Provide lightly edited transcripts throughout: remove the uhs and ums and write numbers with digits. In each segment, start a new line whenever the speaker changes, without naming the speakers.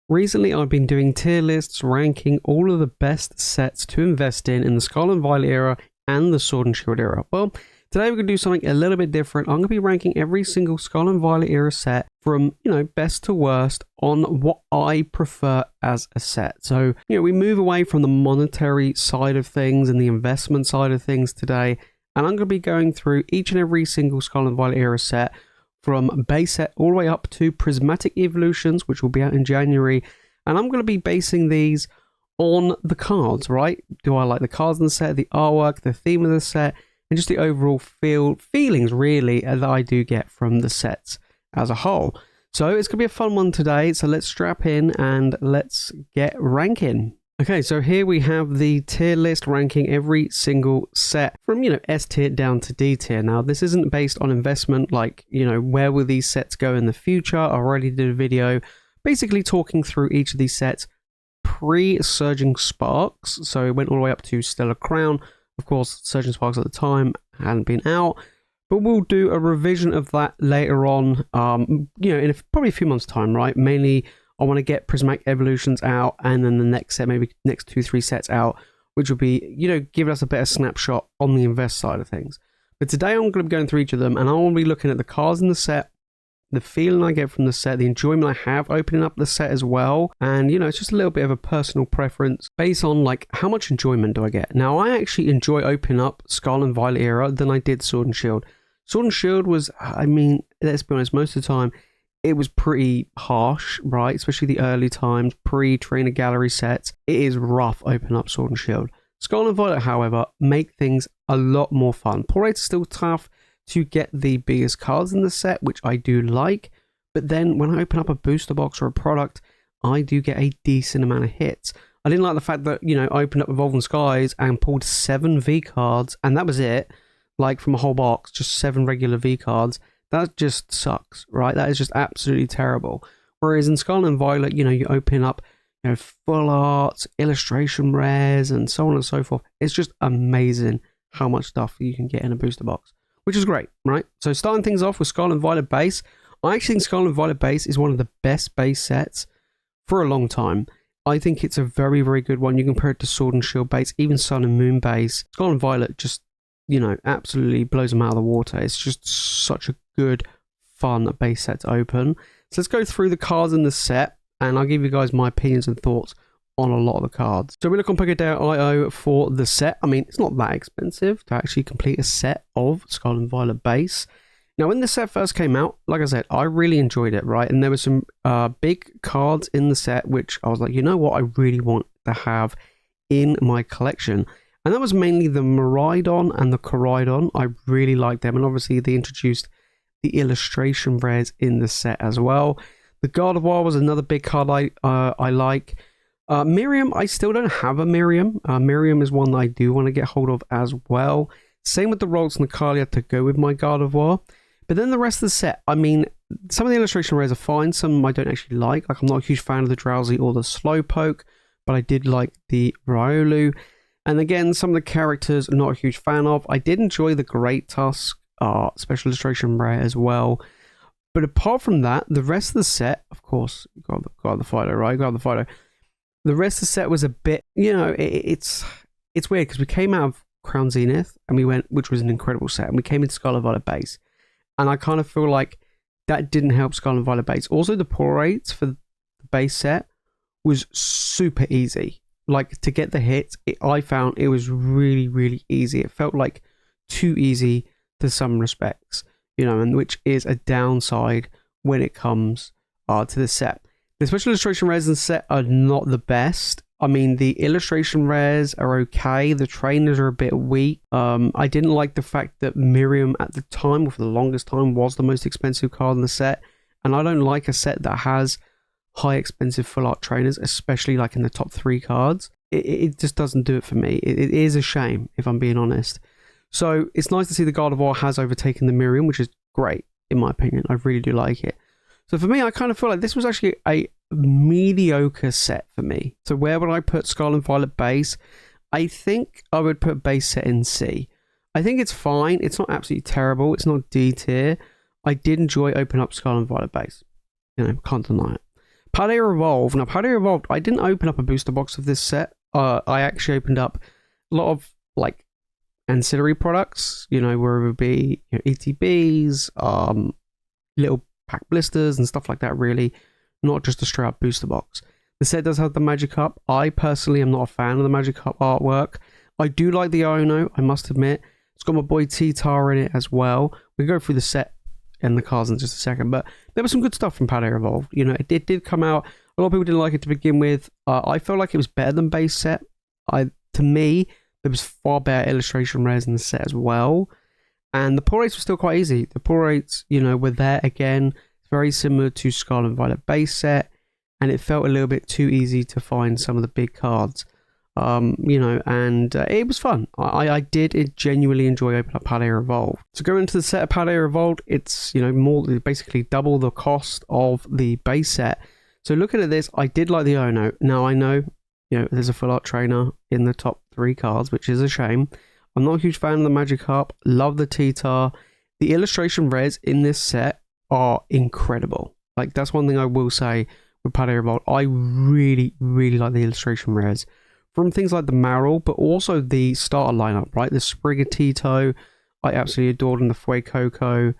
Recently, I've been doing tier lists ranking all of the best sets to invest in the Scarlet and Violet era and the Sword and Shield era. Well, today we're going to do something a little bit different. I'm going to be ranking every single Scarlet and Violet era set from, best to worst on what I prefer as a set. So, we move away from the monetary side of things and the investment side of things today. And I'm going to be going through each and every single Scarlet and Violet era set from base set all the way up to Prismatic Evolutions, which will be out in January. And I'm going to be basing these on the cards, right? Do I like the cards in the set, the artwork, the theme of the set, and just the overall feelings, really, that I do get from the sets as a whole. So it's going to be a fun one today. So let's strap in and let's get ranking. Okay, so here we have the tier list ranking every single set from, S tier down to D tier. Now, this isn't based on investment, like, where will these sets go in the future? I already did a video basically talking through each of these sets pre-Surging Sparks. So it went all the way up to Stellar Crown. Of course, Surging Sparks at the time hadn't been out, but we'll do a revision of that later on, in probably a few months' time, right? Mainly, I want to get Prismatic Evolutions out, and then the next set, maybe next 2-3 sets out, which will be, giving us a better snapshot on the invest side of things. But today I'm going to be going through each of them, and I want to be looking at the cards in the set, the feeling I get from the set, the enjoyment I have opening up the set as well, and, it's just a little bit of a personal preference based on, like, how much enjoyment do I get? Now, I actually enjoy opening up Scarlet and Violet era than I did Sword and Shield. Sword and Shield was, let's be honest, most of the time, it was pretty harsh, right? Especially the early times, pre-trainer gallery sets. It is rough open up Sword and Shield. Scarlet and Violet, however, make things a lot more fun. Pull rates are still tough to get the biggest cards in the set, which I do like. But then when I open up a booster box or a product, I do get a decent amount of hits. I didn't like the fact that, I opened up Evolving Skies and pulled 7 V cards, and that was it. Like from a whole box, just 7 regular V cards. That just sucks, right? That is just absolutely terrible. Whereas in Scarlet and Violet, you open up, full arts, illustration rares, and so on and so forth. It's just amazing how much stuff you can get in a booster box, which is great, right? So starting things off with Scarlet and Violet base, I actually think Scarlet and Violet base is one of the best base sets for a long time. I think it's a very, very good one. You compare it to Sword and Shield base, even Sun and Moon base. Scarlet and Violet just, absolutely blows them out of the water. It's just such a good, fun base set to open. So let's go through the cards in the set, and I'll give you guys my opinions and thoughts on a lot of the cards. So we look on PokeJace.io for the set. It's not that expensive to actually complete a set of Scarlet and Violet base. Now, when the set first came out, like I said, I really enjoyed it, right? And there were some big cards in the set, which I was like, I really want to have in my collection. And that was mainly the Miraidon and the Koraidon. I really liked them. And obviously, they introduced the illustration rares in the set as well. The Gardevoir was another big card I like. Miriam, I still don't have a Miriam. Miriam is one that I do want to get hold of as well. Same with the Rolls and the Kalia to go with my Gardevoir. But then the rest of the set, some of the illustration rares are fine. Some I don't actually like. I'm not a huge fan of the Drowsy or the Slowpoke, but I did like the Riolu. And again, some of the characters I'm not a huge fan of. I did enjoy the Great Tusk special illustration rare as well. But apart from that, the rest of the set, of course, you got the Fido, right? You got the Fido. The rest of the set was a bit, it's weird because we came out of Crown Zenith and we went, which was an incredible set, and we came into Scarlet and Violet base. And I kind of feel like that didn't help Scarlet and Violet base. Also, the pull rates for the base set was super easy. Like, to get the hits, I found it was really, really easy. It felt like too easy to some respects, and which is a downside when it comes to the set. The special illustration rares in the set are not the best. The illustration rares are okay. The trainers are a bit weak. I didn't like the fact that Miriam at the time, or for the longest time, was the most expensive card in the set. And I don't like a set that has high expensive full art trainers, especially like in the top 3 cards. It just doesn't do it for me. It is a shame, if I'm being honest. So it's nice to see the Gardevoir has overtaken the Miriam, which is great, in my opinion. I really do like it. So for me, I kind of feel like this was actually a mediocre set for me. So where would I put Scarlet and Violet base? I think I would put base set in C. I think it's fine. It's not absolutely terrible. It's not D tier. I did enjoy opening up Scarlet and Violet base. Can't deny it. Paldea Evolved. Now, Paldea Evolved, I didn't open up a booster box of this set. I actually opened up a lot of like ancillary products, you know, whether it be ETBs, little pack blisters and stuff like that, really, not just a straight up booster box. The set does have the Magikarp. I personally am not a fan of the Magikarp artwork. I do like the Ono, I must admit. It's got my boy T-Tar in it as well. We'll go through the set and the cards in just a second, but there was some good stuff from Paldea Evolved. You know, it did come out. A lot of people didn't like it to begin with. I felt like it was better than base set. To me, there was far better illustration rares in the set as well. And the pull rates were still quite easy. The pull rates, you know, were there again. Very similar to Scarlet and Violet base set. And it felt a little bit too easy to find some of the big cards. You know, and it was fun. I did genuinely enjoy opening up Paldea Evolved. So going into the set of Paldea Evolved, it's, you know, basically double the cost of the base set. So looking at this, I did like the Ono. Now I know, you know, there's a full art trainer in the top 3 cards, which is a shame. I'm not a huge fan of the Magikarp. Love the T-Tar. The illustration rares in this set are incredible. Like, that's one thing I will say with Paldea Evolved. I really, really like the illustration rares. From things like the Marill, but also the starter lineup, right? The Sprigatito, I absolutely adored, and the Fuecoco.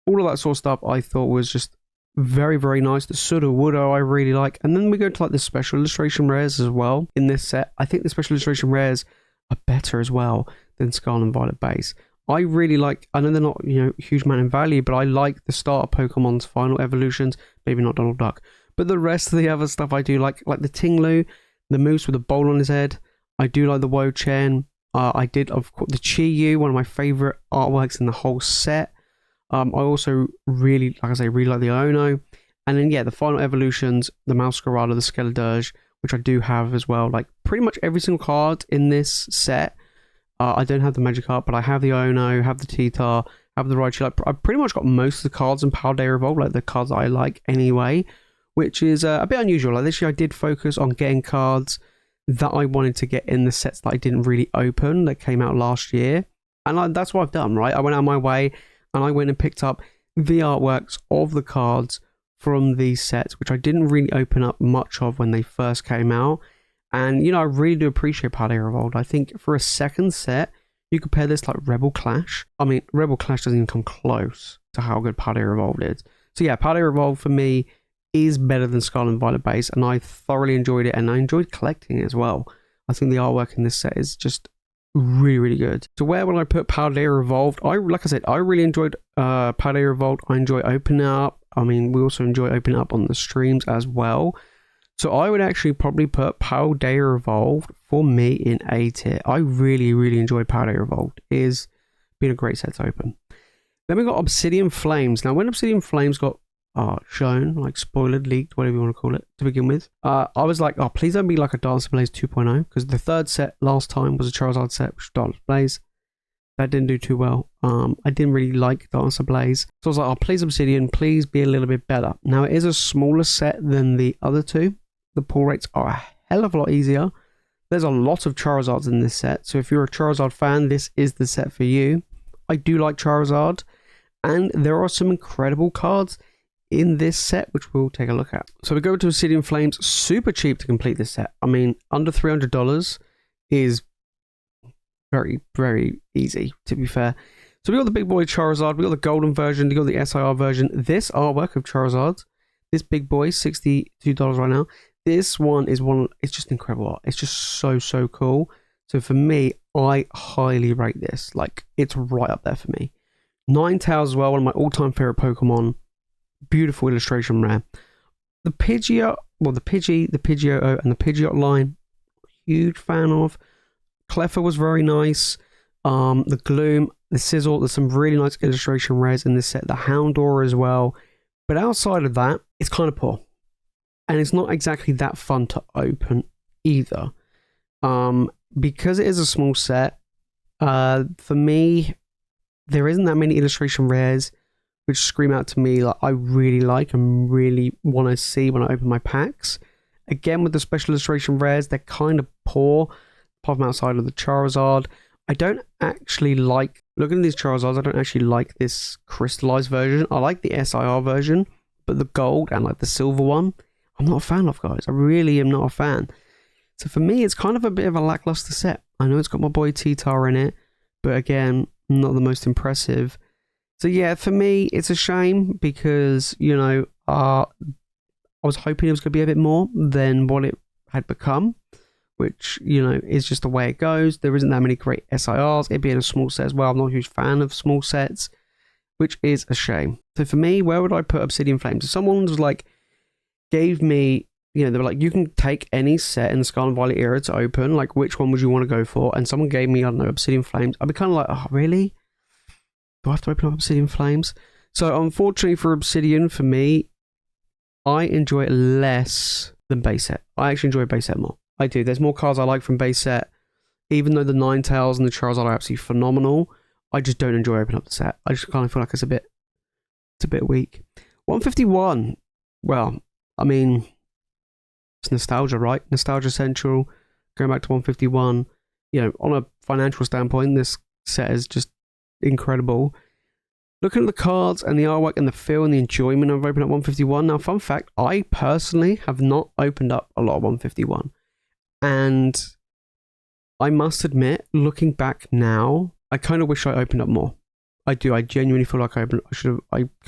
All of that sort of stuff I thought was just very, very nice. The Sudowoodo I really like. And then we go to like the special illustration rares as well in this set. I think the special illustration rares are better as well than Scarlet and Violet base. I really like, I know they're not, you know, huge amount in value, but I like the starter Pokemon's final evolutions. Maybe not Donald Duck. But the rest of the other stuff I do like the Tinglu, the Moose with a bowl on his head. I do like the Wo-Chen. I did, of course, the Chi-Yu, one of my favorite artworks in the whole set. I also really, like I say, really like the Ono. And then, yeah, the final evolutions, the Masquerade, the Skeledirge, which I do have as well. Like, pretty much every single card in this set. I don't have the Magikarp, but I have the Ono, have the T-Tar, have the Raichu. Like, I've pretty much got most of the cards in Paldea Evolved, like the cards that I like anyway, which is a bit unusual. Like, this year I did focus on getting cards that I wanted to get in the sets that I didn't really open that came out last year. And that's what I've done, right? I went out of my way and I went and picked up the artworks of the cards from these sets, which I didn't really open up much of when they first came out. And, you know, I really do appreciate Paldea Evolved. I think for a second set, you compare this like Rebel Clash. I mean, Rebel Clash doesn't even come close to how good Paldea Evolved is. So yeah, Paldea Evolved for me is better than Scarlet and Violet base, and I thoroughly enjoyed it, and I enjoyed collecting it as well. I think the artwork in this set is just really, really good. So where would I put Paldea Evolved? Like I said, I really enjoyed Paldea Evolved. I enjoy opening up. I mean, we also enjoy opening up on the streams as well. So I would actually probably put Paldea Evolved for me in A tier. I really, really enjoyed Paldea Evolved. It has been a great set to open. Then we got Obsidian Flames. Now, when Obsidian Flames got shown, like spoiled, leaked, whatever you want to call it, to begin with, I was like, oh, please don't be like a Dancer Blaze 2.0, because the third set last time was a Charizard set, which was Dancer Blaze. That didn't do too well. I didn't really like Dancer Blaze. So I was like, oh, please Obsidian, please be a little bit better. Now, it is a smaller set than the other two. The pull rates are a hell of a lot easier. There's a lot of Charizards in this set, so if you're a Charizard fan, this is the set for you. I do like Charizard, and there are some incredible cards in this set, which we'll take a look at. So we go to Obsidian Flames, super cheap to complete this set. I mean, under $300 is very, very easy, to be fair. So we got the big boy Charizard, we got the golden version, we got the SIR version. This artwork of Charizard, this big boy, $62 right now. This one is it's just incredible art. It's just so, so cool. So for me, I highly rate this. Like, it's right up there for me. Ninetales as well, one of my all-time favorite Pokemon. Beautiful illustration rare. The Pidgeot, well, the Pidgey, the Pidgeotto, and the Pidgeot line, huge fan of. Cleffa was very nice. The Gloom, the Sizzle, there's some really nice illustration rares in this set. The Houndour as well. But outside of that, it's kind of poor. And it's not exactly that fun to open either. Because it is a small set, for me, there isn't that many illustration rares which scream out to me like I really like and really want to see when I open my packs. Again, with the special illustration rares, they're kind of poor, apart from outside of the Charizard. I don't actually like, looking at these Charizards, I don't actually like this crystallized version. I like the SIR version, but the gold and like the silver one, I'm not a fan of, guys. I really am not a fan. So for me, it's kind of a bit of a lackluster set. I know it's got my boy T-Tar in it, but again, not the most impressive. So yeah, for me, it's a shame because, you know, I was hoping it was going to be a bit more than what it had become, which, you know, is just the way it goes. There isn't that many great SIRs. It being a small set as well, I'm not a huge fan of small sets, which is a shame. So for me, where would I put Obsidian Flames? If someone was like, gave me, you know, they were like, you can take any set in the Scarlet and Violet era to open, like, which one would you want to go for? And someone gave me, I don't know, Obsidian Flames. I'd be kind of like, oh, really? Do I have to open up Obsidian Flames? So unfortunately for Obsidian, for me, I enjoy it less than base set. I actually enjoy base set more. I do. There's more cards I like from base set. Even though the Ninetales and the Charizard are absolutely phenomenal, I just don't enjoy opening up the set. I just kind of feel like it's a bit weak. 151. Well, I mean, it's nostalgia, right? Nostalgia Central. Going back to 151. You know, on a financial standpoint, this set is just incredible. Looking at the cards and the artwork and the feel and the enjoyment of opening up 151. Now, fun fact, I personally have not opened up a lot of 151. And I must admit, looking back now, I kind of wish I opened up more. I do. I genuinely feel like I kind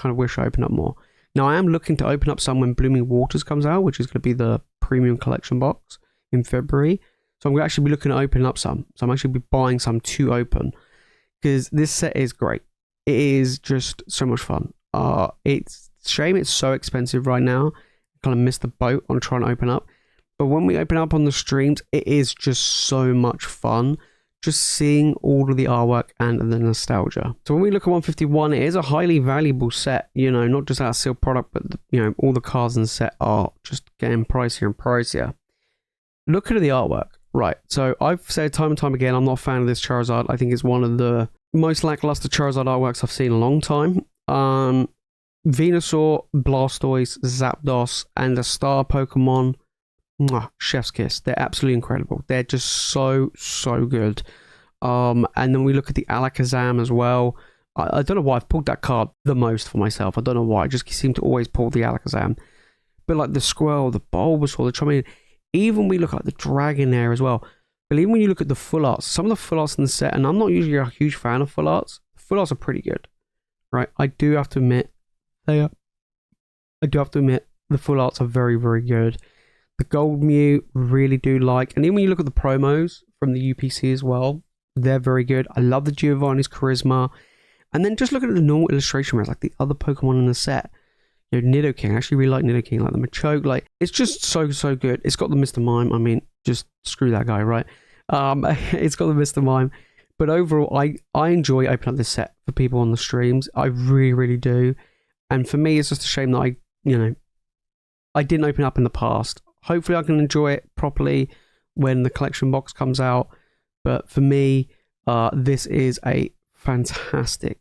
of wish I opened up more. Now, I am looking to open up some when Blooming Waters comes out, which is going to be the premium collection box in February. So I'm going to actually be looking at opening up some. So I'm actually be buying some to open because this set is great. It is just so much fun. It's a shame it's so expensive right now. I kind of missed the boat on trying to open up. But when we open up on the streams, it is just so much fun. Just seeing all of the artwork and the nostalgia. So when we look at 151, it is a highly valuable set. You know, not just our sealed product, but you know, all the cards in the set are just getting pricier and pricier. Look at the artwork. Right, so I've said time and time again, I'm not a fan of this Charizard. I think it's one of the most lackluster Charizard artworks I've seen in a long time. Venusaur, Blastoise, Zapdos, and the star Pokemon. Mwah, chef's kiss. They're absolutely incredible. They're just so good. And then we look at the Alakazam as well. I don't know why I've pulled that card the most for myself. I don't know why. I just seem to always pull the Alakazam. But like the Squirrel, the Bulbasaur, the Charmander, even we look at the Dragonair as well. But even when you look at the full arts, some of the full arts in the set, and I'm not usually a huge fan of full arts. Full arts are pretty good, right? I do have to admit they are. I do have to admit the full arts are very good. The Gold Mew really do like, and even when you look at the promos from the UPC as well, they're very good. I love the Giovanni's Charisma, and then just look at the normal illustration where it's like the other Pokemon in the set. You know, Nidoking, I actually really like Nidoking, like the Machoke, like it's just so good. It's got the Mr. Mime. I mean, just screw that guy, right? It's got the Mr. Mime, but overall, I enjoy opening up this set for people on the streams. I really do, and for me, it's just a shame that I didn't open up in the past. Hopefully, I can enjoy it properly when the collection box comes out. But for me, this is a fantastic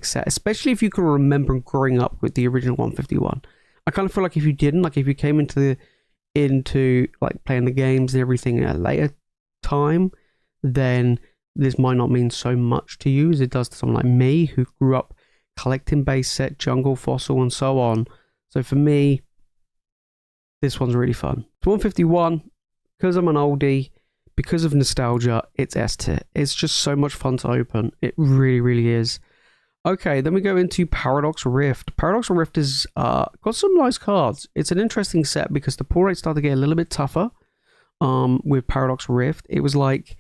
set, especially if you can remember growing up with the original 151. I kind of feel like if you didn't, like if you came into like playing the games and everything at a later time, then this might not mean so much to you as it does to someone like me who grew up collecting base set, jungle, fossil, and so on. So for me, this one's really fun. So 151, because I'm an oldie, because of nostalgia, it's S tier. It's just so much fun to open. It really is. Okay, then we go into Paradox Rift. Paradox Rift has got some nice cards. It's an interesting set because the pull rates start to get a little bit tougher with Paradox Rift. It was like,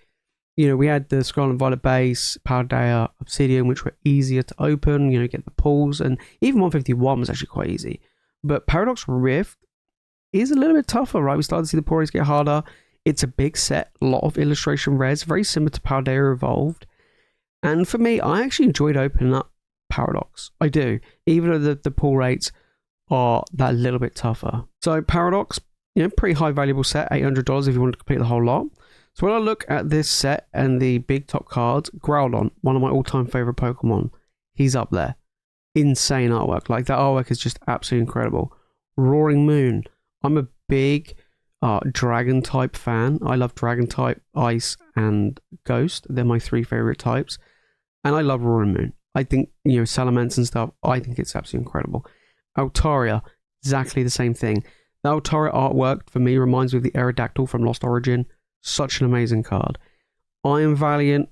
you know, we had the Scarlet and Violet base, Paldea, Obsidian, which were easier to open, you know, get the pulls, and even 151 was actually quite easy. But Paradox Rift is a little bit tougher, right? We started to see the pull rates get harder. It's a big set, a lot of illustration rares, very similar to Paldea Evolved. And for me, I actually enjoyed opening up Paradox. I do, even though the pull rates are that little bit tougher. So Paradox, you know, pretty high valuable set, $800 if you want to complete the whole lot. So when I look at this set and the big top cards, Groudon, one of my all-time favorite Pokemon, he's up there. Insane artwork. Like, that artwork is just absolutely incredible. Roaring Moon. I'm a big dragon type fan. I love dragon type, ice, and ghost. They're my three favorite types. And I love Roaring Moon. I think, you know, Salamence and stuff, I think it's absolutely incredible. Altaria, exactly the same thing. The Altara artwork for me reminds me of the Aerodactyl from Lost Origin. Such an amazing card. Iron Valiant,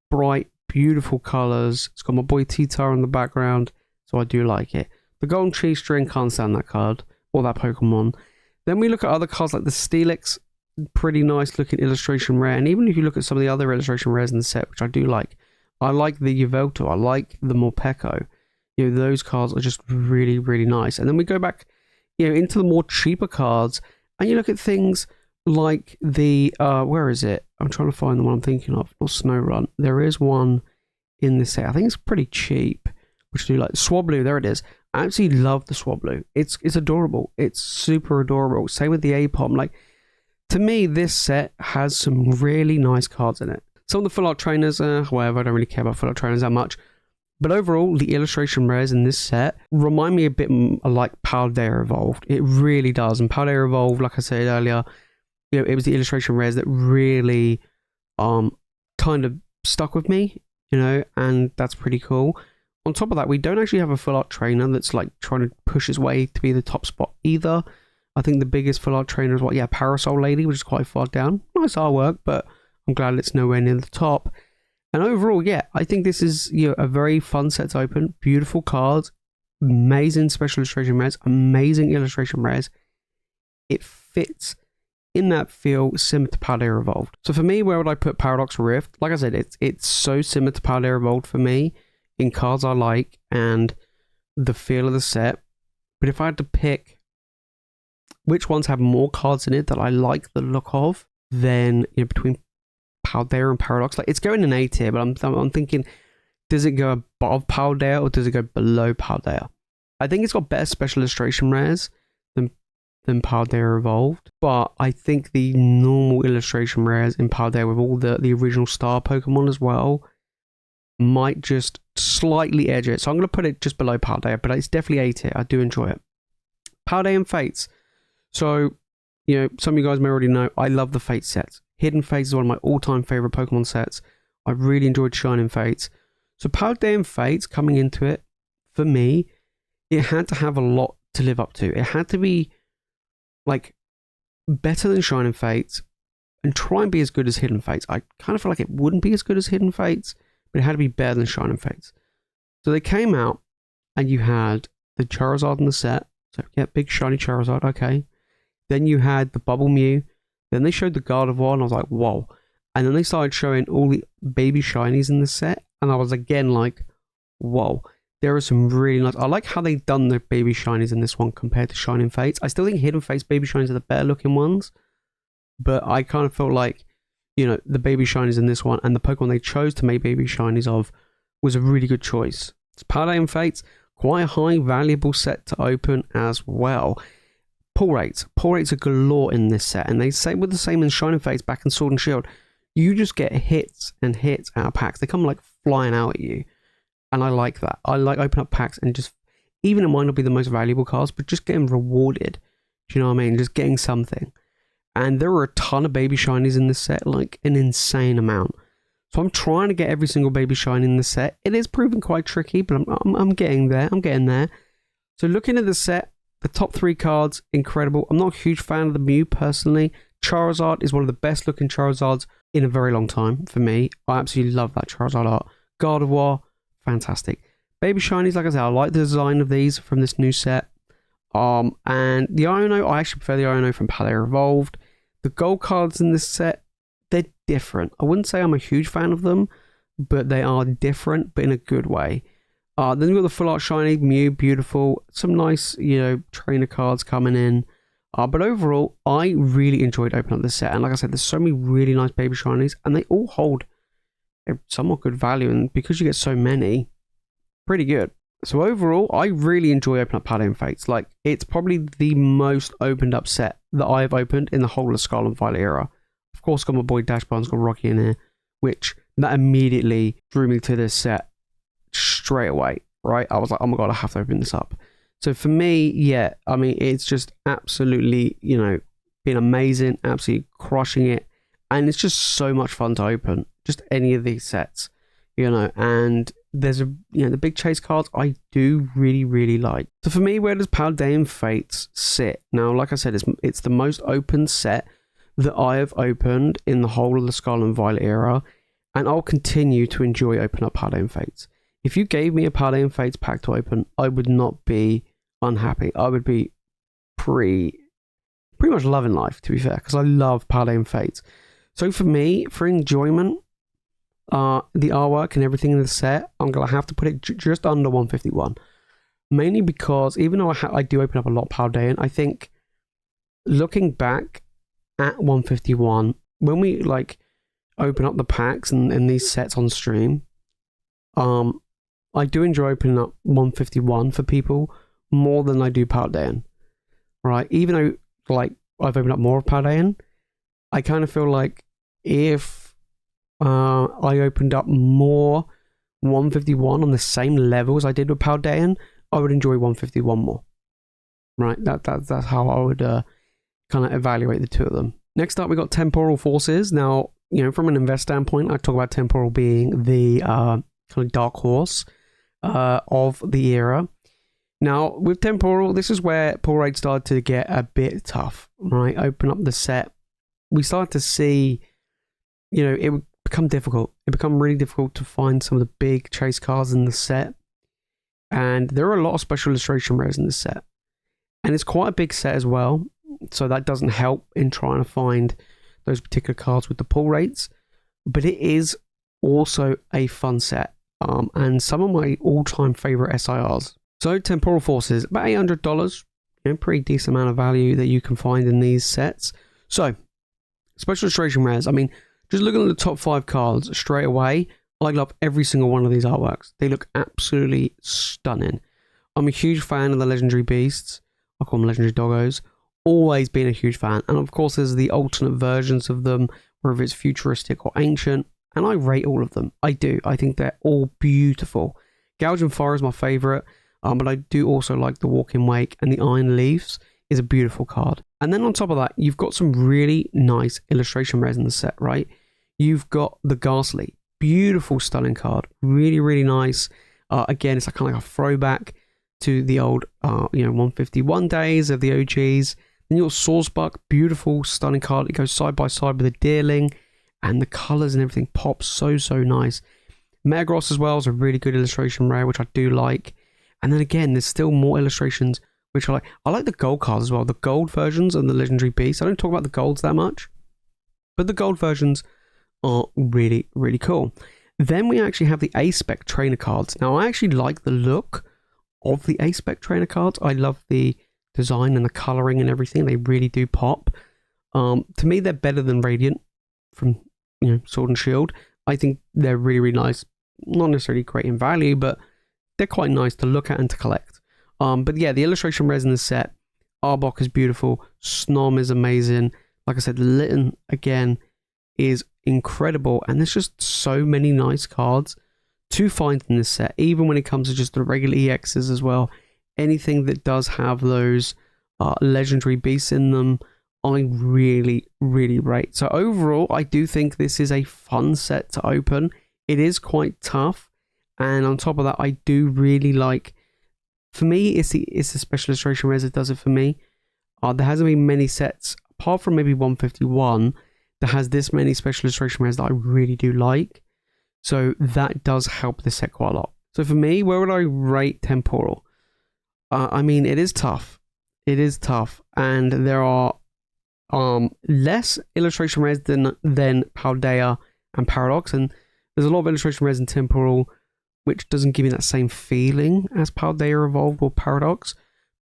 bright, beautiful colours. It's got my boy T-Tar in the background, so I do like it. The Golden Cheese String, can't stand that card, or that Pokemon. Then we look at other cards like the Steelix, pretty nice looking illustration rare. And even if you look at some of the other illustration rares in the set, which I do like, I like the Yveltal, I like the Morpeko. You know, those cards are just really, really nice. And then we go back, you know, into the more cheaper cards, and you look at things like the where is it? I'm trying to find the one I'm thinking of. Not Snowrun. There is one in this set. I think it's pretty cheap, which I do like. Swablu, there it is. I absolutely love the Swablu. It's adorable. It's super adorable. Same with the Apom. Like, to me, this set has some really nice cards in it. Some of the full art trainers, whatever, I don't really care about full art trainers that much. But overall, the illustration rares in this set remind me a bit like Paldea Evolved. It really does. And Paldea Evolved, like I said earlier, you know, it was the illustration rares that really kind of stuck with me, you know, and that's pretty cool. On top of that, we don't actually have a full art trainer that's like trying to push his way to be the top spot either. I think the biggest full art trainer is what, yeah, Parasol Lady, which is quite far down. Nice artwork, but I'm glad it's nowhere near the top. And overall, yeah, I think this is, you know, a very fun set to open. Beautiful cards, amazing special illustration rares, amazing illustration rares. It fits in that feel similar to Paldea Evolved. So for me, where would I put Paradox Rift? Like I said, it's so similar to Paldea Evolved for me in cards I like and the feel of the set. But if I had to pick which ones have more cards in it that I like the look of, then, you know, between Paldea and Paradox, like, it's going in A tier, but I'm thinking, does it go above Paldea or does it go below Paldea? I think it's got better special illustration rares than Paldea Evolved, but I think the normal illustration rares in Paldea with all the original star Pokemon as well might just slightly edge it. So I'm going to put it just below Paldea, but it's definitely A tier. I do enjoy it. Paldean Fates. So, you know, some of you guys may already know, I love the Fates sets. Hidden Fates is one of my all-time favorite Pokemon sets. I really enjoyed Shining Fates. So Paldean Fates coming into it, for me, it had to have a lot to live up to. It had to be like better than Shining Fates and try and be as good as Hidden Fates. I kind of feel like it wouldn't be as good as Hidden Fates, but it had to be better than Shining Fates. So they came out and you had the Charizard in the set. So yeah, big shiny Charizard, okay. Then you had the Bubble Mew. Then they showed the Gardevoir and I was like, whoa. And then they started showing all the baby shinies in the set and I was again like, whoa. There are some really nice... I like how they've done the baby shinies in this one compared to Shining Fates. I still think Hidden Fates baby shinies are the better looking ones. But I kind of felt like, you know, the baby shinies in this one and the Pokemon they chose to make baby shinies of was a really good choice. It's Paldean Fates, quite a high valuable set to open as well. Pull rates are galore in this set, and they say with the same in Shining Fates back in Sword and Shield, you just get hits and hits out of packs. They come like flying out at you, and I like that. I like open up packs and just, even it might not be the most valuable cards, but just getting rewarded. Do you know what I mean? Just getting something. And there were a ton of baby shinies in this set, like an insane amount. So I'm trying to get every single baby shiny in the set. It is proving quite tricky, but I'm getting there. I'm getting there. So looking at the set, the top 3 cards, incredible. I'm not a huge fan of the Mew personally. Charizard is one of the best looking Charizards in a very long time for me. I absolutely love that Charizard art. Gardevoir, fantastic. Baby shinies, like I said, I like the design of these from this new set. And the Iono, I actually prefer the Iono from Paldea Evolved. The gold cards in this set, they're different. I wouldn't say I'm a huge fan of them, but they are different, but in a good way. Then we've got the full art shiny Mew, beautiful. Some nice, you know, trainer cards coming in. But overall, I really enjoyed opening up this set. And like I said, there's so many really nice baby shinies, and they all hold a somewhat good value. And because you get so many, pretty good. So overall, I really enjoy opening up Paldean Fates. Like, it's probably the most opened up set that I have opened in the whole of Scarlet and Violet era. Of course, got my boy Dashbarn's got Rocky in here, which that immediately drew me to this set straight away, right? I was like, oh my god, I have to open this up. So for me, yeah, I mean, it's just absolutely, you know, been amazing, absolutely crushing it. And it's just so much fun to open, just any of these sets, you know, and there's the big chase cards I do really like. So for me, where does Paldean Fates sit? Now, like I said, it's the most open set that I have opened in the whole of the Scarlet and Violet era, and I'll continue to enjoy opening up Paldean Fates. If you gave me a Paldean Fates pack to open, I would not be unhappy. I would be pretty much loving life, to be fair, because I love Paldean Fates. So for me, for enjoyment, the artwork and everything in the set, I'm going to have to put it just under 151. Mainly because even though I do open up a lot of Paldean, I think looking back at 151, when we like open up the packs and these sets on stream, I do enjoy opening up 151 for people more than I do Paldean, right? Even though like I've opened up more of Paldean, I kind of feel like if I opened up more 151 on the same level as I did with Paldean, I would enjoy 151 more, right? That's how I would kind of evaluate the two of them. Next up, we got Temporal Forces. Now, from an invest standpoint, I talk about Temporal being the kind of dark horse of the era. Now, with Temporal, this is where pull rate started to get a bit tough, right? Open up the set, we started to see, it would become difficult. It become really difficult to find some of the big chase cards in the set. And there are a lot of special illustration rares in the set. And it's quite a big set as well. So that doesn't help in trying to find those particular cards with the pull rates. But it is also a fun set. And some of my all-time favorite SIRs. So Temporal Forces, about $800. Pretty decent amount of value that you can find in these sets. So, special illustration rares. I mean, just looking at the top 5 cards straight away, I love every single one of these artworks. They look absolutely stunning. I'm a huge fan of the legendary beasts. I call them legendary doggos. Always been a huge fan. And of course, there's the alternate versions of them, whether it's futuristic or ancient. And I rate all of them. I do. I think they're all beautiful. Gouging Fire is my favorite. But I do also like the Walking Wake, and the Iron Leaves is a beautiful card. And then on top of that, you've got some really nice illustration rares in the set, right? You've got the Ghastly. Beautiful, stunning card. Really, really nice. Again, it's kind of like a throwback to the old 151 days of the OGs. Then you've got Swordsbuck. Beautiful, stunning card. It goes side by side with a Deerling. And the colours and everything pop so nice. Metagross as well is a really good illustration rare, which I do like. And then again, there's still more illustrations, which I like. I like the gold cards as well. The gold versions and the legendary beasts. I don't talk about the golds that much, but the gold versions are really, really cool. Then we actually have the A-Spec trainer cards. Now, I actually like the look of the A-Spec trainer cards. I love the design and the coloring and everything. They really do pop. To me, they're better than Radiant from Sword and Shield. I think they're really, really nice. Not necessarily great in value, but they're quite nice to look at and to collect. But yeah, the illustration rares in the set. Arbok is beautiful. Snom is amazing. Like I said, Litten, again, is incredible. And there's just so many nice cards to find in this set. Even when it comes to just the regular EXs as well. Anything that does have those legendary beasts in them, I really, really rate. So overall, I do think this is a fun set to open. It is quite tough. And on top of that, I do really like, for me, it's the special illustration rares that does it for me. There hasn't been many sets, apart from maybe 151, that has this many special illustration rares that I really do like. So that does help the set quite a lot. So for me, where would I rate Temporal? I mean, it is tough. It is tough. And there are less illustration rares than Paldea and Paradox. And there's a lot of illustration rares in Temporal which doesn't give me that same feeling as Paldea Evolved or Paradox,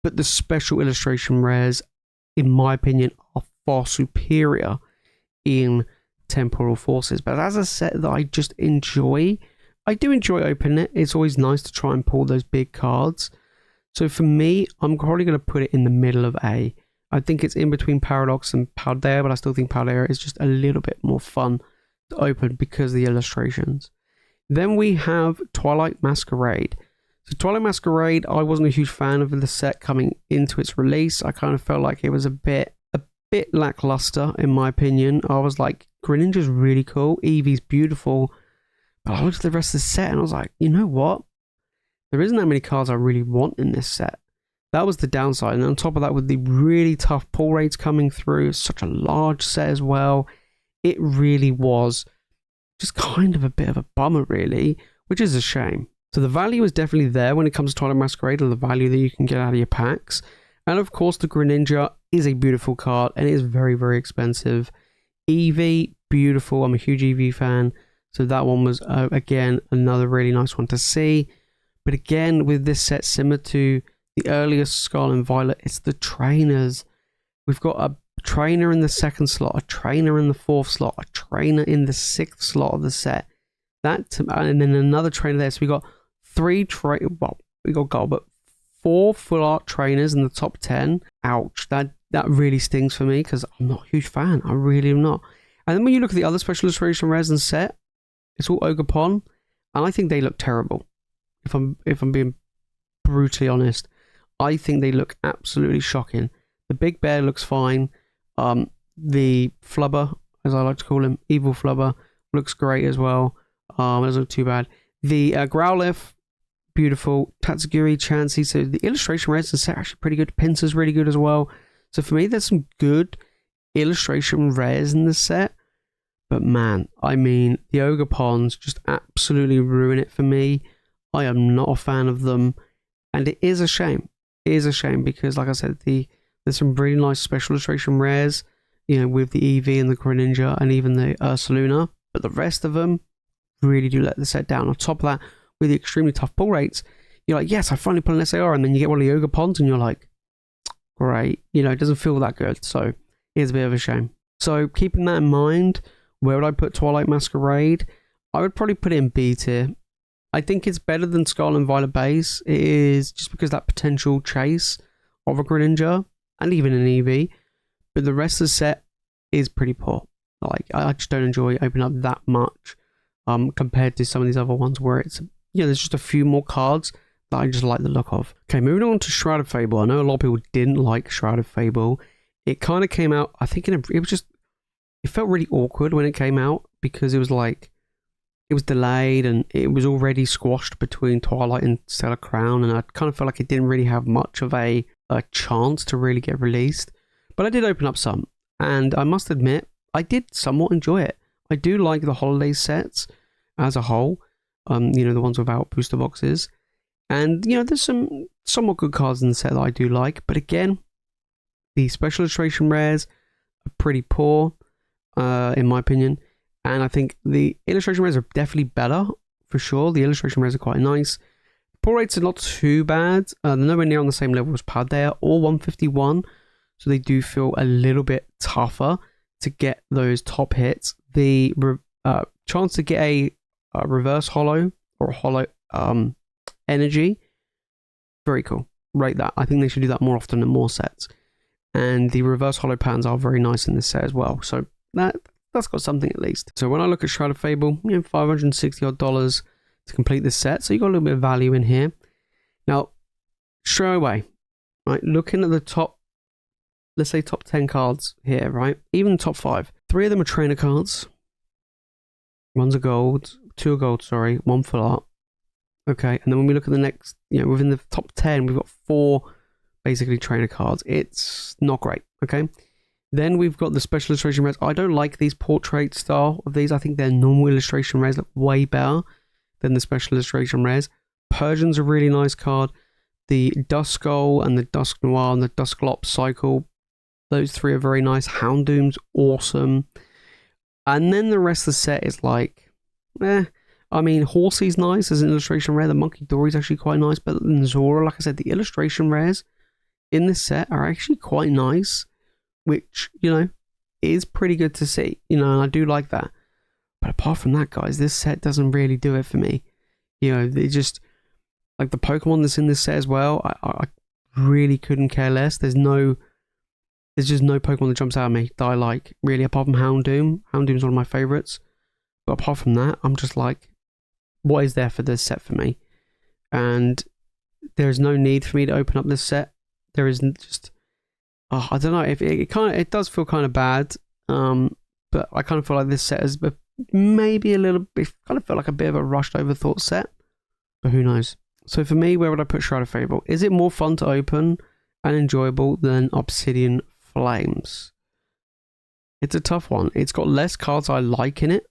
but the special illustration rares, in my opinion, are far superior in Temporal Forces. But as a set that I just enjoy, I do enjoy opening it. It's always nice to try and pull those big cards. So for me, I'm probably going to put it in the middle of A. I think it's in between Paradox and Paldea, but I still think Paldea is just a little bit more fun to open because of the illustrations. Then we have Twilight Masquerade. So Twilight Masquerade, I wasn't a huge fan of the set coming into its release. I kind of felt like it was a bit lackluster in my opinion. I was like, Greninja's really cool, Eevee's beautiful, But I looked at the rest of the set and I was like, you know what? There isn't that many cards I really want in this set. That was the downside. And on top of that, with the really tough pull rates coming through, such a large set as well, it really was just kind of a bit of a bummer, really, which is a shame. So the value is definitely there when it comes to Twilight Masquerade, or the value that you can get out of your packs. And of course, the Greninja is a beautiful card, and it is very, very expensive. Eevee, beautiful. I'm a huge Eevee fan. So that one was, again, another really nice one to see. But again, with this set, similar to the earliest Scarlet and Violet, it's the trainers. We've got a trainer in the 2nd slot, a trainer in the 4th slot, a trainer in the 6th slot of the set. And then another trainer there. So we got we got gold, but 4 full art trainers in the top 10. Ouch. That really stings for me because I'm not a huge fan. I really am not. And then when you look at the other special illustration rares and set, it's all Ogerpon, and I think they look terrible. If I'm being brutally honest, I think they look absolutely shocking. The Big Bear looks fine. The Flubber, as I like to call him, Evil Flubber, looks great as well. It doesn't look too bad. The Growlithe, beautiful. Tatsugiri, Chansey. So the illustration rares and set are actually pretty good. Pinsir's really good as well. So for me, there's some good illustration rares in the set. But man, I mean, the Ogerpons just absolutely ruin it for me. I am not a fan of them. And it is a shame. It is a shame because, like I said, there's some really nice special illustration rares, you know, with the Eevee and the Greninja and even the Ursaluna. But the rest of them really do let the set down. On top of that, with the extremely tough pull rates, you're like, yes, I finally pull an SAR, and then you get one of the Ogerpons and you're like, great. You know, it doesn't feel that good. So it's a bit of a shame. So keeping that in mind, where would I put Twilight Masquerade? I would probably put it in B tier. I think it's better than Scarlet and Violet base. It is just because that potential chase of a Greninja and even an Eevee. But the rest of the set is pretty poor. Like, I just don't enjoy opening up that much compared to some of these other ones where it's, you know, there's just a few more cards that I just like the look of. Okay, moving on to Shrouded Fable. I know a lot of people didn't like Shrouded Fable. It kind of came out, I think, it felt really awkward when it came out because it was like, it was delayed and it was already squashed between Twilight and Stellar Crown, and I kind of felt like it didn't really have much of a chance to really get released. But I did open up some, and I must admit, I did somewhat enjoy it. I do like the holiday sets as a whole, you know, the ones without booster boxes. And, you know, there's some somewhat good cards in the set that I do like, but again, the special illustration rares are pretty poor, in my opinion. And I think the illustration rares are definitely better, for sure. The illustration rares are quite nice. Pull rates are not too bad. They're nowhere near on the same level as Paldea or 151. So they do feel a little bit tougher to get those top hits. The chance to get a reverse holo or holo energy, very cool. Rate that. I think they should do that more often in more sets. And the reverse holo patterns are very nice in this set as well. So that's got something at least. So when I look at Shrouded Fable, you know, $560 odd to complete this set. So you got a little bit of value in here. Now, straight away, right, looking at the top, let's say top 10 cards here, right? Even top 5. 3 of them are trainer cards. One's a gold, 2 are gold, sorry, 1 full art. Okay, and then when we look at the next, you know, within the top 10, we've got 4 basically trainer cards. It's not great, okay? Then we've got the special illustration rares. I don't like these portrait style of these. I think their normal illustration rares look way better than the special illustration rares. Persian's a really nice card. The Duskull and the Dusk Noir and the Dusclops cycle, those 3 are very nice. Houndoom's awesome. And then the rest of the set is like, I mean, Horsey's nice as an illustration rare. The Monkey Dory's actually quite nice. But then Zora, like I said, the illustration rares in this set are actually quite nice, which, you know, is pretty good to see. You know, and I do like that. But apart from that, guys, this set doesn't really do it for me. You know, they just, like the Pokemon that's in this set as well, I really couldn't care less. There's just no Pokemon that jumps out at me that I like, really, apart from Houndoom. Houndoom's one of my favorites. But apart from that, I'm just like, what is there for this set for me? And there's no need for me to open up this set. There isn't just, I don't know, if it does feel kind of bad, but I kind of feel like this set is maybe a little bit, kind of felt like a bit of a rushed overthought set, but who knows. So for me, where would I put Shrouded Fable? Is it more fun to open and enjoyable than Obsidian Flames? It's a tough one. It's got less cards I like in it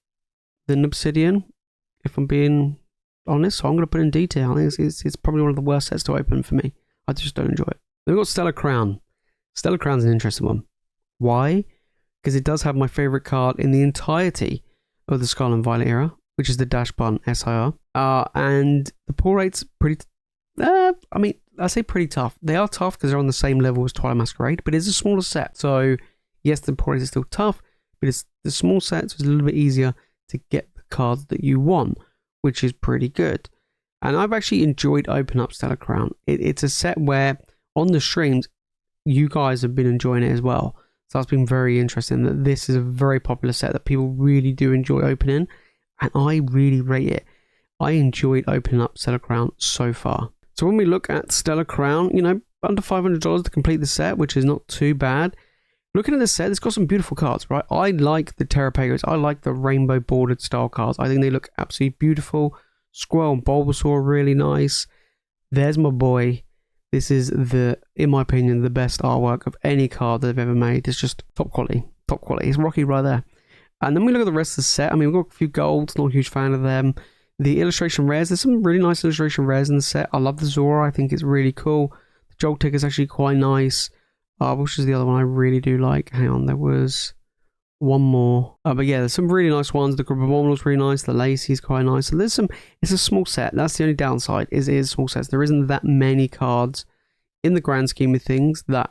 than Obsidian, if I'm being honest. So I'm going to put in D tier. I think it's probably one of the worst sets to open for me. I just don't enjoy it. Then we've got Stellar Crown. Stellar Crown's an interesting one. Why? Because it does have my favorite card in the entirety of the Scarlet and Violet era, which is the Dash Bun SIR. And the pull rate's pretty... I mean, I say pretty tough. They are tough because they're on the same level as Twilight Masquerade, but it's a smaller set. So, yes, the pull rate is still tough, but it's the small set, so it's a little bit easier to get the cards that you want, which is pretty good. And I've actually enjoyed opening up Stellar Crown. It's a set where, on the streams, you guys have been enjoying it as well. So that's been very interesting, that this is a very popular set that people really do enjoy opening, and I really rate it. I enjoyed opening up Stellar Crown so far. So when we look at Stellar Crown, you know, under $500 to complete the set, which is not too bad. Looking at the set, it's got some beautiful cards, right? I like the Terrapagos. I like the rainbow bordered style cards. I think they look absolutely beautiful. Squirrel and Bulbasaur are really nice. There's my boy. This is in my opinion, the best artwork of any card they've ever made. It's just top quality. Top quality. It's Rocky right there. And then we look at the rest of the set. I mean, we've got a few golds. Not a huge fan of them. The illustration rares. There's some really nice illustration rares in the set. I love the Zora. I think it's really cool. The Joltik is actually quite nice. Which is the other one I really do like. Hang on, there was one more. But yeah, there's some really nice ones. The Gribble's really nice. The Lacey's quite nice. So there's some... It's a small set. That's the only downside. It is small sets. There isn't that many cards in the grand scheme of things that,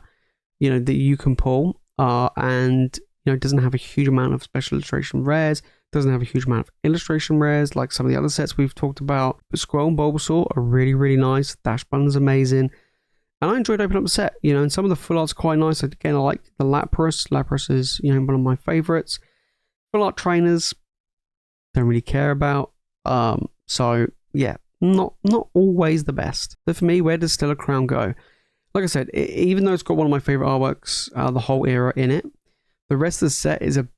you know, that you can pull. And, you know, it doesn't have a huge amount of special illustration rares. Doesn't have a huge amount of illustration rares like some of the other sets we've talked about. But Squirrel and Bulbasaur are really, really nice. Dash Bun is amazing. And I enjoyed opening up the set, you know, and some of the full art's quite nice. Again, I like the Lapras. Lapras is, you know, one of my favorites. Full art trainers, don't really care about. So yeah, not always the best. So for me, where does Stellar Crown go? Like I said, even though it's got one of my favorite artworks, the whole era in it, the rest of the set is a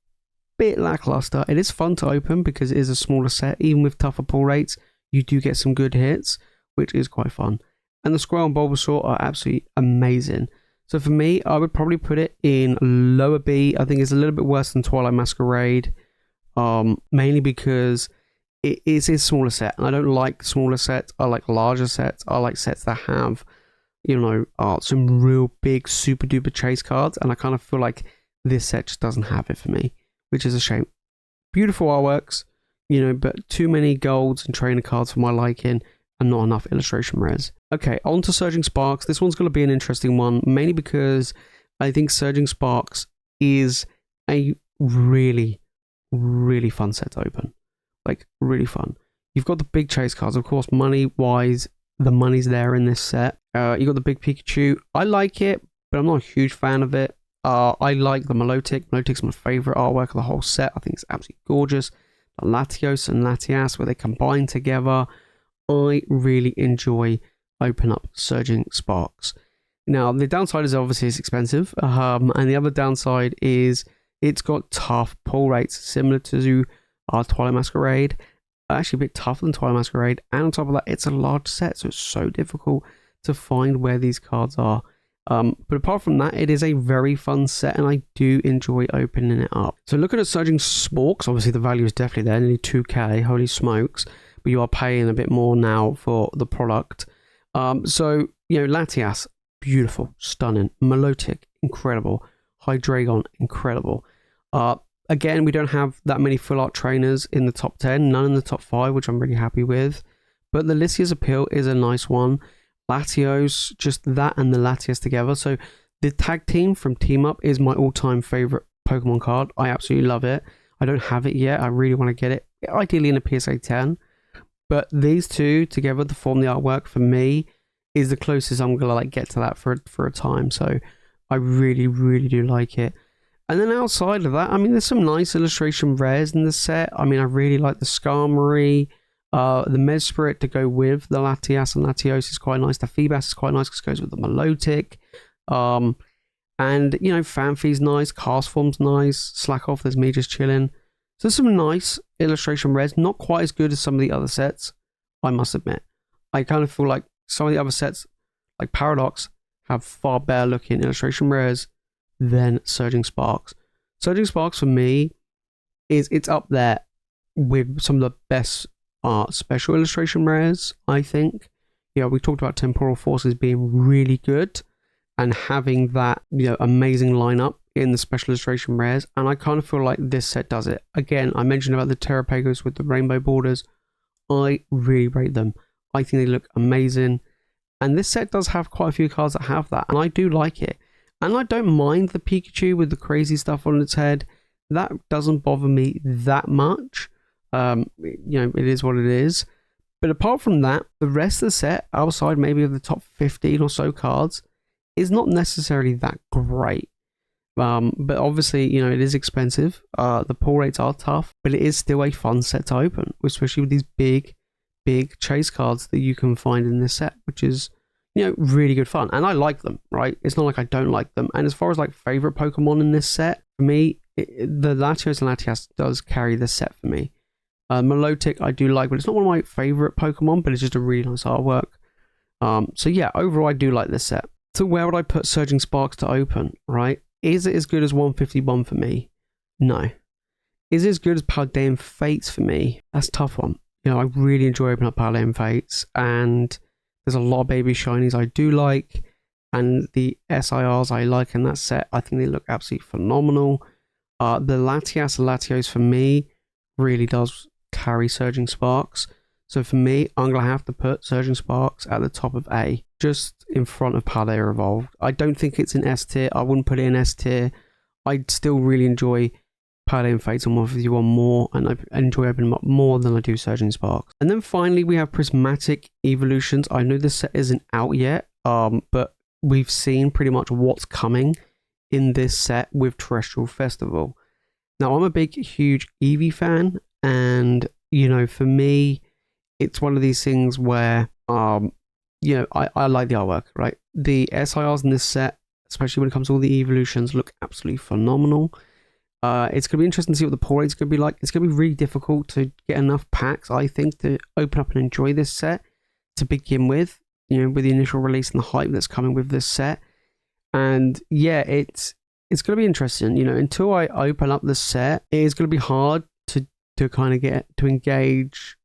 bit lackluster. It is fun to open because it is a smaller set. Even with tougher pull rates, you do get some good hits, which is quite fun. And the Squirrel and Bulbasaur are absolutely amazing. So for me, I would probably put it in lower B. I think it's a little bit worse than Twilight Masquerade. Mainly because it is a smaller set. And I don't like smaller sets. I like larger sets. I like sets that have, you know, some real big super duper chase cards. And I kind of feel like this set just doesn't have it for me, which is a shame. Beautiful artworks, you know, but too many golds and trainer cards for my liking. And not enough illustration rares. Okay, on to Surging Sparks. This one's going to be an interesting one, mainly because I think Surging Sparks is a really, really fun set to open. Like, really fun. You've got the big chase cards, of course, money-wise, the money's there in this set. You got the big Pikachu. I like it, but I'm not a huge fan of it. I like the Milotic. Milotic's my favorite artwork of the whole set. I think it's absolutely gorgeous. The Latios and Latias, where they combine together. I really enjoy open up Surging Sparks. Now, the downside is obviously it's expensive, and the other downside is it's got tough pull rates, similar to Twilight Masquerade. Actually, a bit tougher than Twilight Masquerade, and on top of that, it's a large set, so it's so difficult to find where these cards are. But apart from that, it is a very fun set, and I do enjoy opening it up. So looking at Surging Sparks, obviously the value is definitely there, nearly 2k, holy smokes. But you are paying a bit more now for the product. So, you know, Latias, beautiful, stunning. Milotic, incredible. Hydreigon, incredible. Again, we don't have that many full art trainers in the top 10, none in the top 5, which I'm really happy with. But the Lycia's Appeal is a nice one. Latios, just that and the Latias together. So the tag team from Team Up is my all-time favorite Pokemon card. I absolutely love it. I don't have it yet. I really want to get it, ideally in a PSA 10. But these two together to form the artwork for me is the closest I'm gonna like get to that for a time. So I really, really do like it. And then outside of that, I mean, there's some nice illustration rares in the set. I mean, I really like the Skarmory, the Mesprit to go with the Latias and Latios is quite nice. The Feebas is quite nice because it goes with the Milotic. And, you know, Fanfi's nice, Cast Form's nice, Slack Off, there's me just chilling. So some nice illustration rares, not quite as good as some of the other sets, I must admit. I kind of feel like some of the other sets, like Paradox, have far better looking illustration rares than Surging Sparks. Surging Sparks for me it's up there with some of the best special illustration rares, I think. We talked about Temporal Forces being really good and having that amazing lineup in the special illustration rares, and I kind of feel like this set does it. Again, I mentioned about the Terrapagos with the rainbow borders. I really rate them. I think they look amazing, and this set does have quite a few cards that have that, and I do like it. And I don't mind the Pikachu with the crazy stuff on its head. That doesn't bother me that much. It is what it is. But apart from that, the rest of the set, outside maybe of the top 15 or so cards, is not necessarily that great. But obviously, it is expensive. The pull rates are tough, but it is still a fun set to open, especially with these big chase cards that you can find in this set, which is, really good fun. And I like them, right? It's not like I don't like them. And as far as like favorite Pokemon in this set, for me, the Latios and Latias does carry this set for me. Milotic I do like, but it's not one of my favorite Pokemon, but it's just a really nice artwork. So yeah, overall I do like this set. So where would I put Surging Sparks to open, right? Is it as good as 151 for me? No. Is it as good as Paldean Fates for me? That's a tough one. I really enjoy opening up Paldean Fates, and there's a lot of baby shinies I do like, and the SIRs I like in that set. I think they look absolutely phenomenal. The Latias and Latios for me really does carry Surging Sparks. So for me, I'm going to have to put Surging Sparks at the top of A, just in front of Paldea Evolved. I don't think it's in S tier. I wouldn't put it in S tier. I still really enjoy Paldean Fates and 151 more, and I enjoy opening them up more than I do Surging Sparks. And then finally, we have Prismatic Evolutions. I know this set isn't out yet, but we've seen pretty much what's coming in this set with Terrestrial Festival. Now, I'm a big, huge Eevee fan, and, for me, it's one of these things where, I like the artwork, right? The SIRs in this set, especially when it comes to all the evolutions, look absolutely phenomenal. It's going to be interesting to see what the pull rate's going to be like. It's going to be really difficult to get enough packs, I think, to open up and enjoy this set to begin with, with the initial release and the hype that's coming with this set. And yeah, it's going to be interesting. Until I open up the set, it is going to be hard to kind of get to engage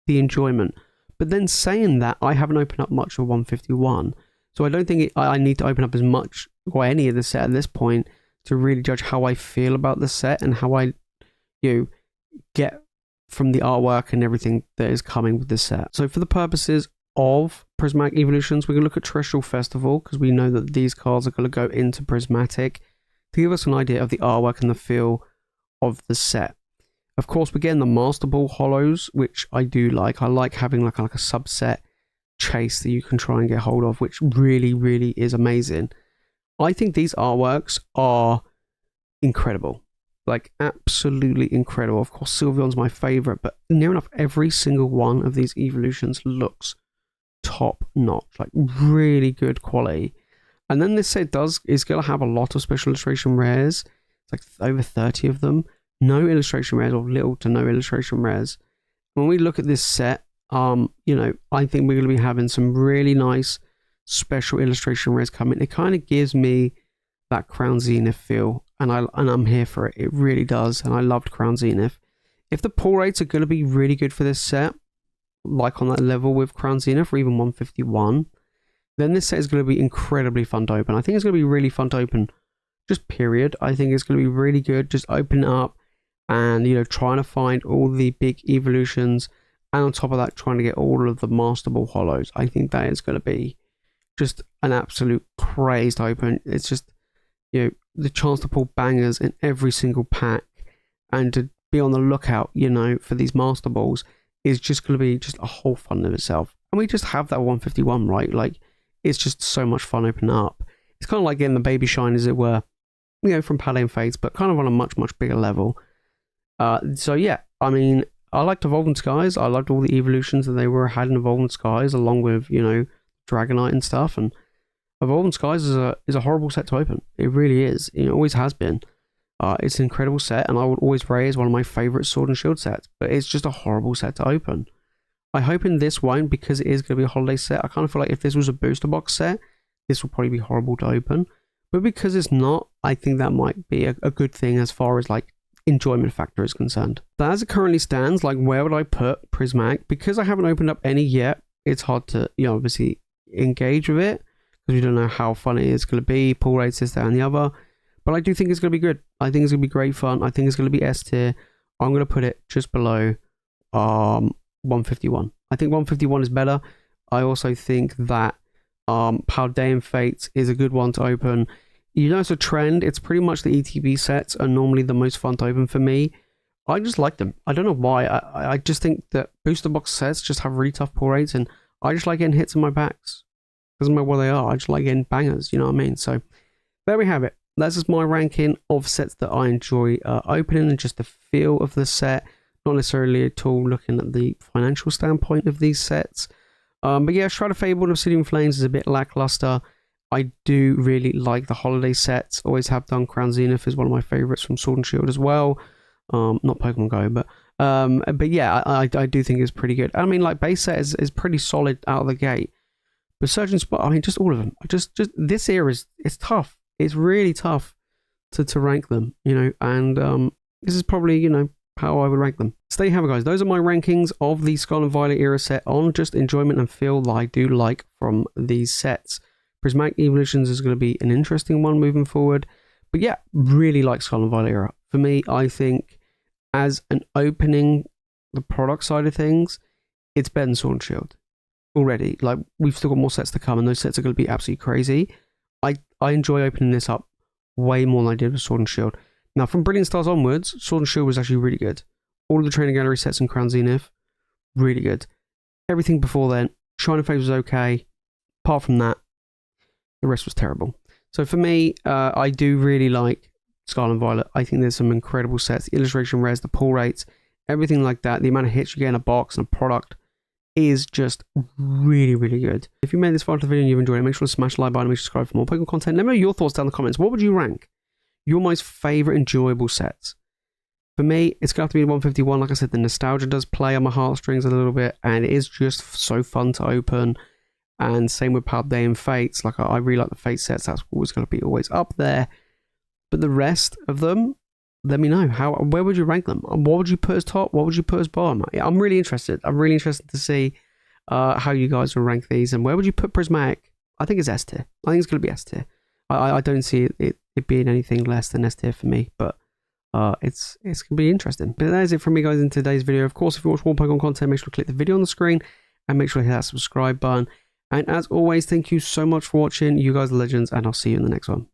the enjoyment. But then saying that, I haven't opened up much of 151, so I don't think I need to open up as much or any of the set at this point to really judge how I feel about the set and how I get from the artwork and everything that is coming with this set. So for the purposes of Prismatic Evolutions, we're going to look at Terrestrial Festival, because we know that these cards are going to go into Prismatic to give us an idea of the artwork and the feel of the set. Of course, we're getting the Master Ball Hollows, which I do like. I like having like a subset chase that you can try and get hold of, which really, really is amazing. I think these artworks are incredible. Like, absolutely incredible. Of course, Sylveon's my favorite, but near enough every single one of these evolutions looks top notch, like really good quality. And then this set is going to have a lot of special illustration rares. It's like over 30 of them. No illustration rares, or little to no illustration rares. When we look at this set, I think we're going to be having some really nice special illustration rares coming. It kind of gives me that Crown Zenith feel, and I'm here for it. It really does, and I loved Crown Zenith. If the pull rates are going to be really good for this set, like on that level with Crown Zenith or even 151, then this set is going to be incredibly fun to open. I think it's going to be really fun to open, just period. I think it's going to be really good. Just open it up and, trying to find all the big evolutions, and on top of that, trying to get all of the Master Ball Hollows. I think that is going to be just an absolute craze to open. It's just, the chance to pull bangers in every single pack and to be on the lookout, for these Master Balls is just going to be just a whole fun in itself. And we just have that 151, right? Like, it's just so much fun opening up. It's kind of like getting the baby shine, as it were, from Paldean Fates, but kind of on a much, much bigger level. So yeah, I mean, I liked Evolving Skies. I loved all the evolutions that they had in Evolving Skies, along with, Dragonite and stuff. And Evolving Skies is a horrible set to open. It really is. It always has been. It's an incredible set, and I would always rate it as one of my favorite Sword and Shield sets, but it's just a horrible set to open. I hope in this won't, because it is going to be a holiday set. I kind of feel like if this was a booster box set, this would probably be horrible to open. But because it's not, I think that might be a good thing as far as like enjoyment factor is concerned. But as it currently stands, like where would I put Prismatic? Because I haven't opened up any yet, it's hard to, obviously engage with it, because we don't know how fun it is going to be. Pull rates, this, that, and the other. But I do think it's going to be good. I think it's going to be great fun. I think it's going to be S tier. I'm going to put it just below 151. I think 151 is better. I also think that Paldean Fates is a good one to open. It's a trend. It's pretty much the ETB sets are normally the most fun to open for me. I just like them. I don't know why. I just think that booster box sets just have really tough pull rates, and I just like getting hits in my packs. Doesn't matter what they are. I just like getting bangers. You know what I mean? So there we have it. That's just my ranking of sets that I enjoy opening, and just the feel of the set. Not necessarily at all looking at the financial standpoint of these sets. But yeah, Shrouded Fable and Obsidian Flames is a bit lackluster. I do really like the holiday sets. Always have done. Crown Zenith is one of my favorites from Sword and Shield as well. Not Pokemon Go, but yeah, I do think it's pretty good. I mean, like base set is pretty solid out of the gate. But Surgeon Spot, I mean, just all of them. Just this era it's tough. It's really tough to rank them, and this is probably, how I would rank them. So there you have it, guys. Those are my rankings of the Scarlet and Violet era set on just enjoyment and feel that I do like from these sets. Prismatic Evolutions is going to be an interesting one moving forward. But yeah, really like Scarlet and Violet era. For me, I think as an opening, the product side of things, it's better than Sword and Shield already. Like, we've still got more sets to come, and those sets are going to be absolutely crazy. I enjoy opening this up way more than I did with Sword and Shield. Now, from Brilliant Stars onwards, Sword and Shield was actually really good. All of the Training Gallery sets in Crown Zenith, really good. Everything before then, Shining Phase was okay. Apart from that, the rest was terrible. So for me, I do really like Scarlet and Violet. I think there's some incredible sets. The illustration rares, the pull rates, everything like that. The amount of hits you get in a box and a product is just really, really good. If you made this far into the video and you've enjoyed it, make sure to smash the like button and subscribe for more Pokemon content. Let me know your thoughts down in the comments. What would you rank your most favorite enjoyable sets? For me, it's going to have to be 151. Like I said, the nostalgia does play on my heartstrings a little bit, and it is just so fun to open. And same with Paldean Fates. Like, I really like the Fate sets. That's always going to be always up there. But the rest of them, let me know. Where would you rank them? What would you put as top? What would you put as bottom? I'm really interested. I'm really interested to see how you guys will rank these. And where would you put Prismatic? I think it's S tier. I think it's going to be S tier. I don't see it being anything less than S tier for me. But it's going to be interesting. But that is it from me, guys, in today's video. Of course, if you watch more Pokemon content, make sure to click the video on the screen and make sure to hit that subscribe button. And as always, thank you so much for watching. You guys are legends, and I'll see you in the next one.